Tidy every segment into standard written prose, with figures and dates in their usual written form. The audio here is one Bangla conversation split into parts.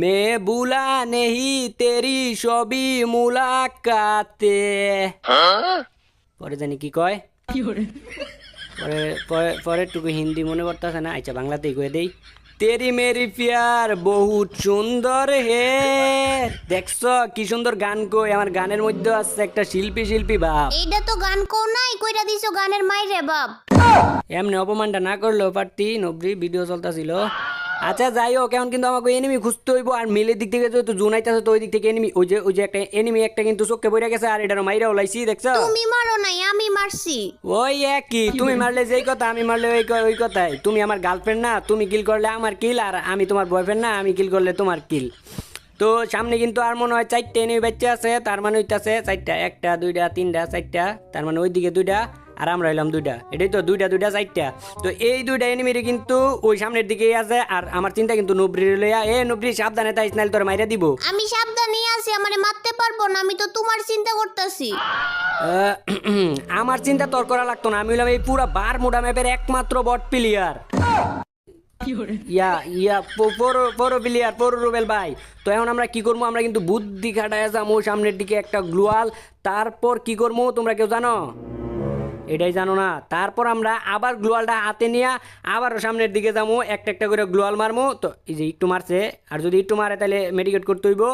मैं भूला नहीं तेरी सभी मुलाकाते পরে জানি কি কয় পরে পরে পরেরটুকু হিন্দি মনে পড়তেছে না, আচ্ছা বাংলাতেই কয়ে দেই। তেরি মেরি প্যার বহুত সুন্দর হে। দেখছো কি সুন্দর গান কই, আমার গানের মধ্যে আছে একটা শিল্পী ভাব। এইটা তো গান কো নাই, কইরা দিছো গানের মাইরে বাপ। এমনি অপমানটা না করলেও পারতি, নবরি ভিডিও চলতেছিল। আচ্ছা যাই হোক, এখন কিন্তু আমাকে এনিমি খুঁজতে হইব। আর মিলের দিক থেকে যেহেতু জোন আইতাছে, তো ওই দিক থেকে এনিমি, ওই যে একটা এনিমি একটা কিন্তু চোখে পড়ে গেছে, আর এটারও মাইরা ওলাইছি, দেখছো? তুমি মারো নাই, আমি মারছি। ওই একই, তুমি মারলে যেই কথা, আমি মারলে ওই কথাই। তুমি আমার গার্লফ্রেন্ড না, তুমি কিল করলে আমার কিল, আর আমি তোমার বয়ফ্রেন্ড না, আমি কিল করলে তোমার কিল। তো সামনে কিন্তু আর মনে হয় 4টে এনিমি বাচ্চা আছে, তার মানে হইতাছে 4টা, 1টা 2টা 3টা 4টা, তার মানে ওইদিকে 2টা আর আমরা হইলাম 2টা। এটাই তো 2টা 4টা। তো এই 2টা এনিমির কিন্তু ওই সামনের দিকেই আছে, আর আমার চিন্তা কিন্তু নবরির লইয়া। নবরি সাবধানে তাই, স্নাইল তোর মাইরা দিব। আমি সাবধানে আছি, আমারে মারতে পারবো না, আমি তো তোমার চিন্তা করতেছি। আমার চিন্তা তোর করা লাগতো না, আমি হইলাম এই পুরা বারমুডা ম্যাপের একমাত্র বট প্লেয়ার। পরো প্লেয়ার, পরো রুবেল ভাই। তো এখন আমরা কি করবো, আমরা কিন্তু বুদ্ধি খাটায় যাবো সামনের দিকে একটা গ্লোয়াল। তারপর কি করবো তোমরা কেউ জানো? এটাই জানো না। তারপর আমরা আবার গ্লোয়ালটা হাতে নিয়ে আবারও সামনের দিকে যাবো, একটা করে গ্লোয়াল মারবো। তো এই যে একটু মারছে, আর যদি একটু মারে তাহলে মেডিকেট করতে হইব।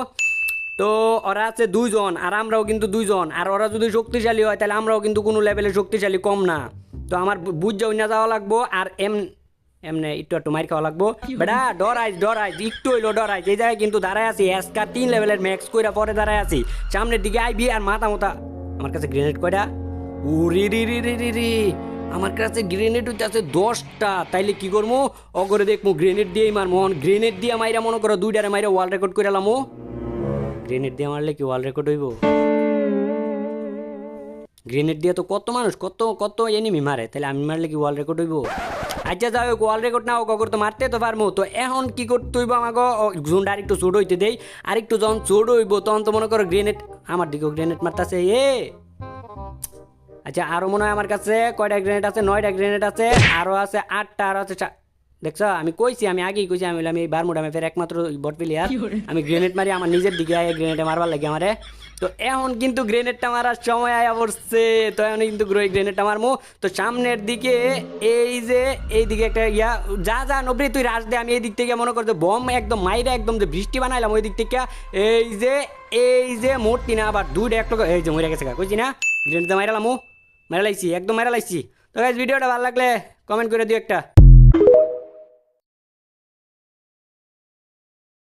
তো ওরা আছে 2 জন, আর আমরাও কিন্তু 2 জন। আর ওরা যদি শক্তিশালী হয় তাহলে আমরাও কিন্তু কোনো লেভেলে শক্তিশালী কম না। তো আমার বুঝ না যাওয়া লাগবো, আর এমনি একটু মাইর খাওয়া লাগবো। বেটা ডরাইজ একটু হইলো ডরাইজ। এই জায়গায় কিন্তু দাঁড়ায় আছি, এসকা 3 লেভেলের ম্যাক্স কইরা পরে দাঁড়ায় আছি। সামনের দিকে আইবি আর মাথা আমার কাছে গ্রেনেড কয়টা? উরি রি আমার কাছে গ্রেনেড হইতেছে 10টা। তাইলে কি করবো, অগরে দেখবো গ্রেনেড দিয়েই মারমো। গ্রেনেড দিয়ে মাইরা মনে করো 2টারে মাইরা ওয়ার্ল্ড রেকর্ড করে এলামো। গ্রেনেড দিয়ে মারলে কি ওয়ার্ল্ড রেকর্ড হইব? গ্রেনেড দিয়ে তো কত মানুষ কত এনিমি মারে, তাহলে আমি মারলে কি ওয়ার্ল্ড রেকর্ড হইব? আচ্ছা যাই হোক, ওয়ার্ল্ড রেকর্ড না হোক, তো মারতে তো পারবো। তো এখন কি করতে হইব আমাকে, জোনটা আরেকটু ছোট হইতে দেই। আরেকটু যখন ছোট হইব তখন তো মনে করো গ্রেনেড আমার দিকেও গ্রেনেড মারতেছে। আচ্ছা আরো মনে হয় আমার কাছে কয়টা গ্রেনেড আছে? 9টা গ্রেনেড আছে, আরো আছে 8টা, আরো আছে। দেখছো আমি কইছি, আমি আগেই কইছি, আমি বললাম এই বারমুডা ম্যাপের একমাত্র বট প্লেয়ার। আমি গ্রেনেড মারি আমার নিজের দিকে, গ্রেনেডে মারবার লাগে আমারে। তো এখন কিন্তু গ্রেনেডটা মারার সময় আয়া পড়ছে। তো এখন কিন্তু গ্রেনেডটা মারমু। তো সামনের দিকে এই দিকে একটা যা নবরি তুই রাশ দে, আমি এই দিক থেকে মনে করছো বম একদম মাইরা একদম যে বৃষ্টি বানাইলাম ওই দিক থেকে। এই যে মূর্তি না আবার 2টা একটা, এই যে মরে গেছে কইছি না, গ্রেনেড মাইরালাম, মারা লাইছি একদম মারা লাইছি। তো গাইস ভিডিওটা ভালো লাগলে কমেন্ট করে দিও একটা।